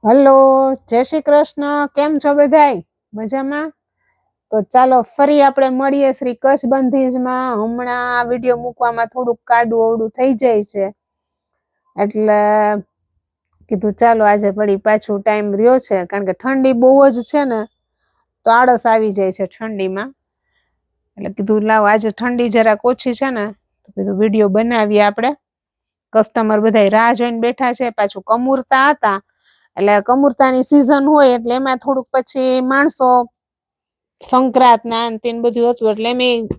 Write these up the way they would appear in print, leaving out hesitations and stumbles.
Hello, જય શ્રી કૃષ્ણ. કેમ છો બધાય? મજામાં? તો ચાલો ફરી આપણે મળીએ શ્રી કચ્છબંધીજમાં. હમણાં આ વિડીયો મૂકવામાં થોડુંક કાડું અવડું થઈ જાય છે, એટલે કીધું ચાલો આજે વળી પાછું ટાઈમ રહ્યો છે, કારણ કે ઠંડી બહુ જ છે ને, તો આળસ આવી જાય છે ઠંડીમાં. એટલે કીધું લાવ આજે ઠંડી જરાક ઓછી છે ને, તો કીધું વિડીયો બનાવીએ આપણે. કસ્ટમર બધા રાહ જોઈને બેઠા છે, પાછું કમૂરતા હતા, એટલે કમૂરતાની સિઝન હોય એટલે એમાં થોડુંક પછી માણસો સંક્રાંત ના અંતિમ બધું હતું, એટલે એમ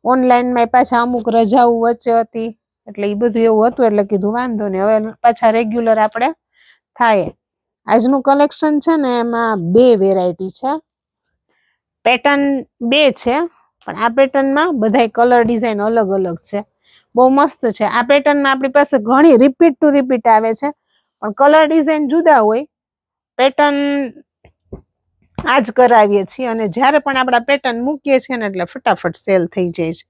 ઓનલાઈનમાં પાછા અમુક રજાઓ વચ્ચે હતી, એટલે એ બધું એવું હતું, એટલે કીધું વાંધો નહીં, હવે પાછા રેગ્યુલર આપણે થાય. આજનું કલેક્શન છે ને, એમાં 2 વેરાયટી છે. પેટર્ન 2 છે, પણ આ પેટર્નમાં બધાય કલર ડિઝાઇન અલગ અલગ છે. બહુ મસ્ત છે. આ પેટર્નમાં આપણી પાસે ઘણી રિપીટ ટુ રિપીટ આવે છે, પણ કલર ડિઝાઇન જુદા હોય. પેટર્ન આજ કરાવીએ છીએ, અને જ્યારે પણ આપણા પેટર્ન મૂકીએ છીએ ને એટલે ફટાફટ સેલ થઈ જાય છે.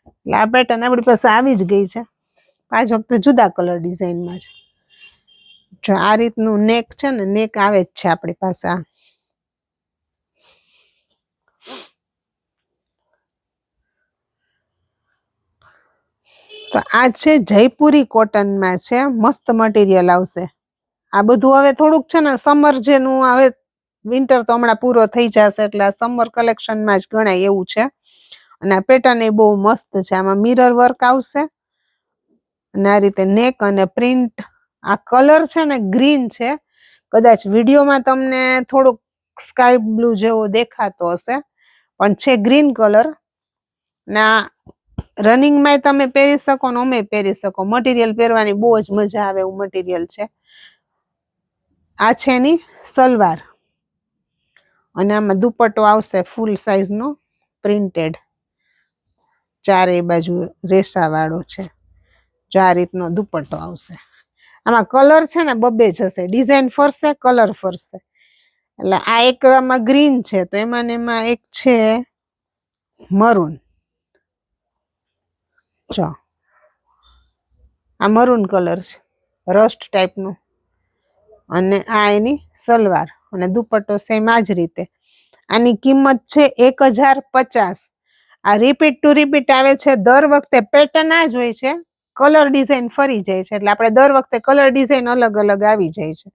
એટલે આ પેટર્ન આપણી પાસે આવી જ ગઈ છે. 5 વખતે જુદા કલર ડિઝાઇનમાં છે. જો આ રીતનું નેક છે ને, નેક આવે જ છે આપણી પાસે. આ તો આ છે જયપુરી કોટનમાં છે, મસ્ત મટીરિયલ આવશે. આ બધું હવે થોડુંક છે ને સમર જેનું, હવે વિન્ટર તો હમણાં પૂરો થઈ જશે, એટલે આ સમર કલેક્શનમાં જ ગણાય એવું છે. અને આ પેટર્ન એ બહુ મસ્ત છે. આમાં મિરર વર્ક આવશે, અને આ રીતે નેક અને પ્રિન્ટ. આ કલર છે ને ગ્રીન છે, કદાચ વિડીયોમાં તમને થોડુંક સ્કાય બ્લુ જેવો દેખાતો હશે, પણ છે ગ્રીન કલર. ના રનિંગમાં તમે પહેરી શકો ને અમે પહેરી શકો. મટીરિયલ પહેરવાની બહુ જ મજા આવે એવું મટીરિયલ છે. આ છે એની સલવાર, અને આમાં દુપટ્ટો આવશે ફૂલ સાઈઝનો પ્રિન્ટેડ, ચારે બાજુ રેસા વાળો છે. જો આ રીતનો દુપટ્ટો આવશે. આમાં કલર છે ને 2 જશે, ડિઝાઇન ફરશે, કલર ફરશે. એટલે આ એક આમાં ગ્રીન છે, તો એમાં ને એમાં એક છે મરૂન. જો આ મરૂન કલર છે, રસ્ટ ટાઈપનું, અને આ એની સલવાર, અને દુપટ્ટો સેમ આ જ રીતે. આની કિંમત છે 1050. આ રિપીટ ટુ રિપીટ આવે છે. દર વખતે પેટર્ન આ જ હોય છે, કલર ડિઝાઇન ફરી જાય છે, એટલે આપણે દર વખતે કલર ડિઝાઇન અલગ અલગ આવી જાય છે.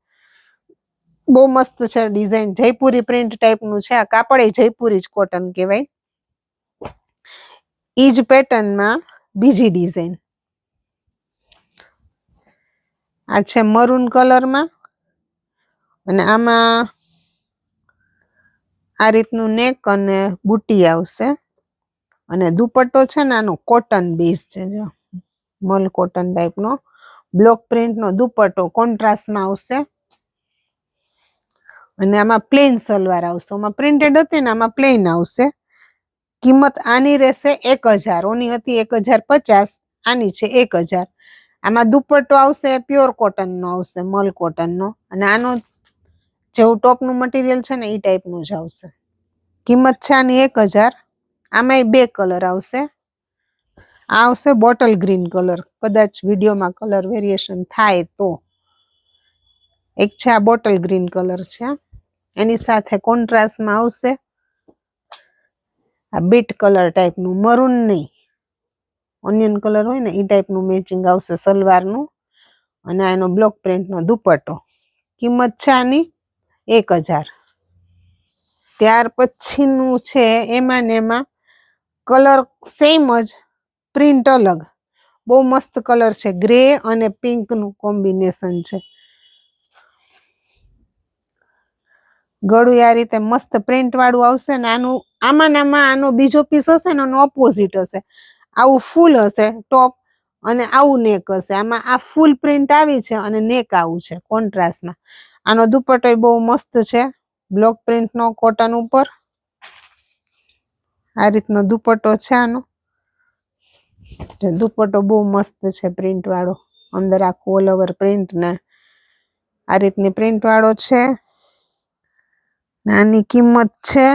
બહુ મસ્ત છે ડિઝાઇન, જયપુરી પ્રિન્ટ ટાઈપનું છે. આ કાપડ જયપુરી જ કોટન કહેવાય. ઈ જ પેટર્નમાં બીજી ડિઝાઇન. આ છે મરૂન કલરમાં, અને આમાં આ રીતનું નેક અને બુટી આવશે, અને દુપટ્ટો છે ને આનો કોટન બેઝ છે, જો મલ કોટન ટાઈપનો બ્લોક પ્રિન્ટનો દુપટ્ટો કોન્ટ્રાસ્ટમાં આવશે, અને આમાં પ્લેન સલવાર આવશે. આમાં પ્રિન્ટેડ હતી ને, આમાં પ્લેન આવશે. કિંમત આની રહેશે 1000. ઓની હતી 1050, આની છે 1000. આમાં દુપટ્ટો આવશે પ્યોર કોટનનો આવશે, મલ કોટનનો, અને આનો જેવું ટોપનું મટીરિયલ છે ને એ ટાઈપનું જ આવશે. કિંમત છે આની 1000. આમાંય 2 કલર આવશે. આ આવશે બોટલ ગ્રીન કલર, કદાચ વિડીયોમાં કલર વેરિએશન થાય તો. એક છે આ બોટલ ગ્રીન કલર છે, એની સાથે કોન્ટ્રાસ્ટમાં આવશે આ બીટ કલર ટાઈપનું, મરૂન નહીં, ઓનિયન કલર હોય ને એ ટાઈપનું મેચિંગ આવશે સલવારનું, અને એનો બ્લોક પ્રિન્ટનો દુપટ્ટો. કિંમત છે આની 1000. ત્યાર પછીનું છે એમાં ને એમાં કલર સેમ જ, પ્રિન્ટ અલગ. બહુ મસ્ત કલર છે, ગ્રે અને પિંકનું કોમ્બિનેશન છે. ગળું આ રીતે મસ્ત પ્રિન્ટ વાળું આવશે ને, આમાં આનો બીજો પીસ હશે ને એનો ઓપોઝિટ હશે. આવું ફૂલ હશે ટોપ, અને આવું નેક હશે. આમાં આ ફૂલ પ્રિન્ટ આવી છે અને નેક આવું છે કોન્ટ્રાસ્ટમાં. આનો દુપટ્ટો બહુ મસ્ત છે, બ્લોક પ્રિન્ટનો કોટન ઉપર. આ રીતનો દુપટ્ટો છે આનો. દુપટ્ટો બહુ મસ્ત છે પ્રિન્ટ વાળો, અંદર આખું ઓલ ઓવર પ્રિન્ટ ને આ રીતની પ્રિન્ટ વાળો છે. આની કિંમત છે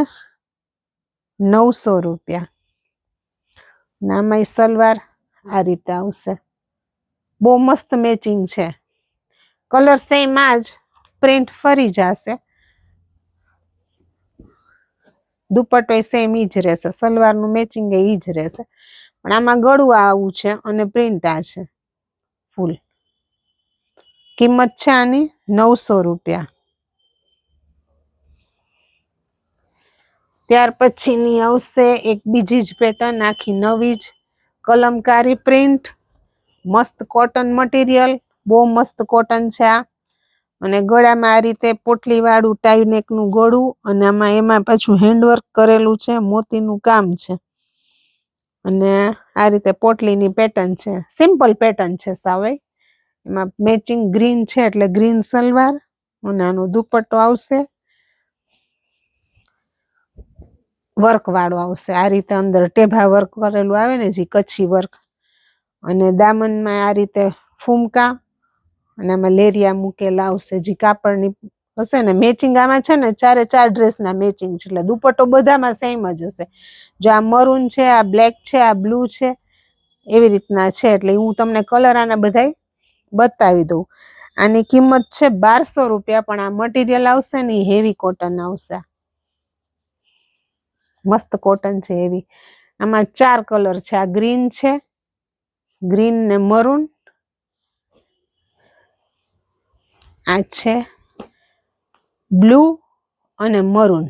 900 રૂપિયા. આમાંય સલવાર આ રીતે આવશે. બહુ મસ્ત મેચિંગ છે, કલર સેમ આ જ, પ્રિન્ટ ફરી જશે. દુપટ્ટો સેમ ઈ જ રહેશે, સલવારનું મેચિંગ ઈ જ રહેશે, પણ આમાં ગળું આવું છે અને પ્રિન્ટ આ છે ફૂલ. કિંમત છે આની 900 રૂપિયા. ત્યાર પછીની આવશે એક બીજી જ પેટર્ન, આખી નવી જ કલમકારી પ્રિન્ટ, મસ્ત કોટન મટીરિયલ, બહુ મસ્ત કોટન છે આ. અને ગળામાં આ રીતે પોટલી વાળું ટાઈ નેકનું ગળું, અને એમાં પાછું હેન્ડવર્ક કરેલું છે, મોતીનું કામ છે. અને આ રીતે પોટલીની પેટર્ન છે, સિમ્પલ પેટર્ન છે સાવે. એમાં મેચિંગ ગ્રીન છે એટલે ગ્રીન સલવાર, અને આનો દુપટ્ટો આવશે વર્ક વાળો આવશે. આ રીતે અંદર ટેભા વર્ક કરેલું આવે ને, જે કચ્છી વર્ક, અને દામનમાં આ રીતે ફૂમકા, અને આમાં લેરિયા મૂકેલા આવશે, જે કાપડની હશે ને. મેચિંગ આમાં છે ને 4 ડ્રેસના મેચિંગ છે, એટલે દુપટ્ટો બધામાં સેમ જ હશે. જો આ મરૂન છે, આ બ્લેક છે, આ બ્લુ છે, એવી રીતના છે. એટલે હું તમને કલર આના બધાય બતાવી દઉં. આની કિંમત છે 1200 રૂપિયા, પણ આ મટીરિયલ આવશે ને હેવી કોટન આવશે, મસ્ત કોટન છે હેવી. આમાં 4 કલર છે, આ ગ્રીન છે, ગ્રીન ને મરૂન, આ છે બ્લુ અને મરૂન.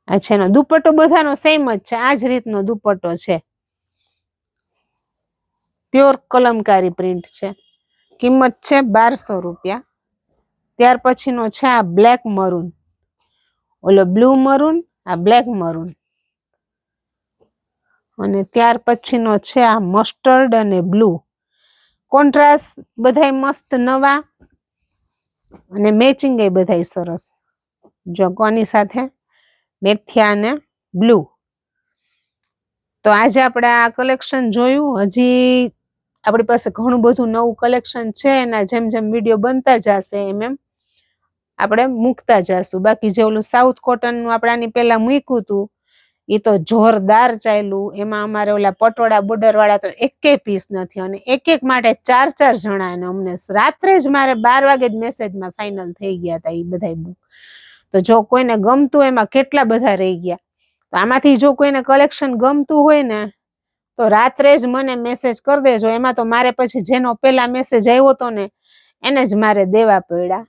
આ છે એનો દુપટ્ટો બધાનો સેમ જ છે, આ જ રીતનો દુપટ્ટો છે, પ્યોર કલમકારી પ્રિન્ટ છે. કિંમત છે 1200 રૂપિયા. ત્યાર પછીનો છે આ બ્લેક મરૂન, ઓલો બ્લુ મરૂન, આ બ્લેક મરૂન. અને ત્યાર પછીનો છે આ મસ્ટર્ડ અને બ્લુ. કોન્ટ્રાસ્ટ બધાય મસ્ત નવા, અને મેચિંગ એ બધાય સરસ. જો કોની સાથે મેથિયા અને બ્લુ. તો આજે આપણે આ કલેક્શન જોયું. હજી આપણી પાસે ઘણું બધું નવું કલેક્શન છે, એના જેમ જેમ વિડીયો બનતા જશે એમ એમ આપણે મૂકતા જશું. બાકી જે ઓલું સાઉથ કોટનનું આપણે આની પહેલા મૂક્યું હતું, એ તો જોરદાર ચાલ્યું. એમાં અમારે ઓલા પટોળા બોર્ડર વાળા તો એકે પીસ નથી, અને એક માટે 4 જણા, અને અમને રાત્રે જ મારે 12 વાગે જ મેસેજમાં ફાઇનલ થઈ ગયા હતા એ બધા બુક. તો જો કોઈને ગમતું, એમાં કેટલા બધા રહી ગયા. તો આમાંથી જો કોઈને કલેક્શન ગમતું હોય ને, તો રાત્રે જ મને મેસેજ કરી દેજો. એમાં તો મારે પછી જેનો પેલા મેસેજ આવ્યો હતો ને, એને જ મારે દેવા પડ્યા.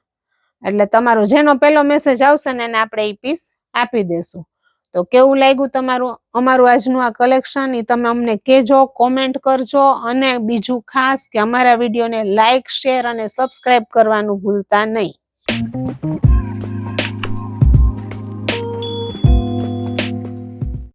એટલે તમારો જેનો પેલો મેસેજ આવશે ને, એને આપણે એ પીસ આપી દેશું. તો કેવું લાગ્યું તમારું અમારું આજનું આ કલેક્શન, એ તમે અમને કહેજો, કોમેન્ટ કરજો. અને બીજું ખાસ કે અમારા વિડીયોને લાઈક, શેર અને સબસ્ક્રાઇબ કરવાનું ભૂલતા નહીં.